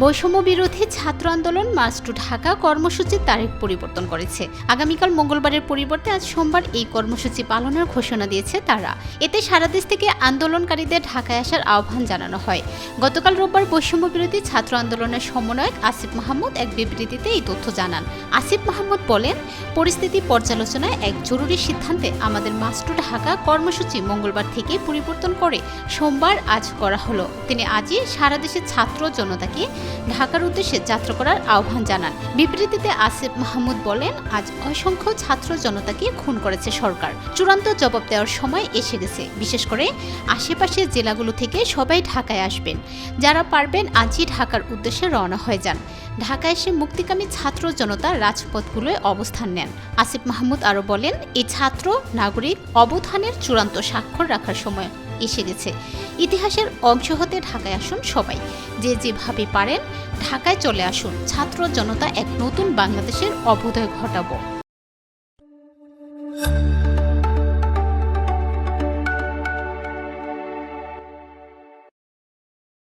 বৈষম্য বিরোধী ছাত্র আন্দোলন মার্চ টু ঢাকা কর্মসূচির তারিখ পরিবর্তন করেছে। আগামীকাল মঙ্গলবারের পরিবর্তে আজ সোমবার এই কর্মসূচি পালনের ঘোষণা দিয়েছে তারা। এতে সারা দেশ থেকে আন্দোলনকারীদের ঢাকায় আসার আহ্বান জানানো হয়। গতকাল রোববার বৈষম্য বিরোধী ছাত্র আন্দোলনের সমন্বয়ক আসিফ মাহমুদ এক বিবৃতিতে এই তথ্য জানান। আসিফ মাহমুদ বলেন, পরিস্থিতি পর্যালোচনায় এক জরুরি সিদ্ধান্তে আমাদের মার্চ টু ঢাকা কর্মসূচি মঙ্গলবার থেকে পরিবর্তন করে সোমবার আজ করা হলো। তিনি আজই সারা দেশের ছাত্র জনতাকে ঢাকার উদ্দেশ্যে যাত্রা করার আহ্বান জানান। বিবৃতিতে আসিফ মাহমুদ বলেন, আজ অসংখ্য ছাত্র জনতাকে খুন করেছে সরকার। চূড়ান্ত জবাব দেওয়ার সময় এসে গেছে। বিশেষ করে আশেপাশের জেলাগুলো থেকে সবাই ঢাকায় আসবেন। যারা পারবেন আজই ঢাকার উদ্দেশ্যে রওনা হয়ে যান। ঢাকায় এসে মুক্তিকামী ছাত্র জনতা রাজপথগুলোয় অবস্থান নেন। আসিফ মাহমুদ আরও বলেন, এই ছাত্র নাগরিক অবস্থানের চূড়ান্ত স্বাক্ষর রাখার সময় এসে গেছে। ইতিহাসের অংশ হতে ঢাকায় আসুন সবাই। যে যেভাবে পারেন ঢাকায় চলে আসুন। ছাত্র জনতা এক নতুন বাংলাদেশের অভ্যুদয় ঘটাবো।